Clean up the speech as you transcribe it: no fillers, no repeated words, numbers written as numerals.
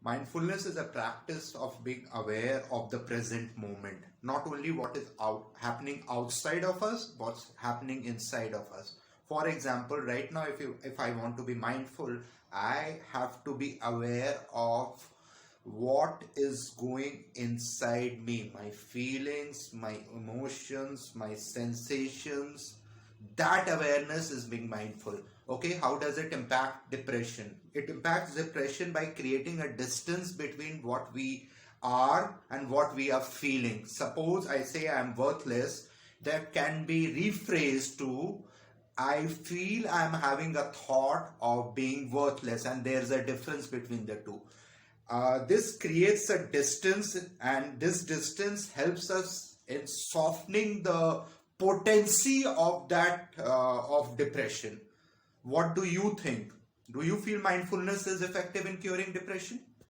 Mindfulness is a practice of being aware of the present moment, not only what is happening outside of us, what's happening inside of us. For example, right now, if I want to be mindful, I have to be aware of what is going inside me, my feelings, my emotions, my sensations. That awareness is being mindful. Okay, how does it impact depression? It impacts depression by creating a distance between what we are and what we are feeling. Suppose I say I am worthless, that can be rephrased to I feel I am having a thought of being worthless, and there's a difference between the two. This creates a distance, and this distance helps us in softening the potency of that of depression. What do you think? Do you feel mindfulness is effective in curing depression?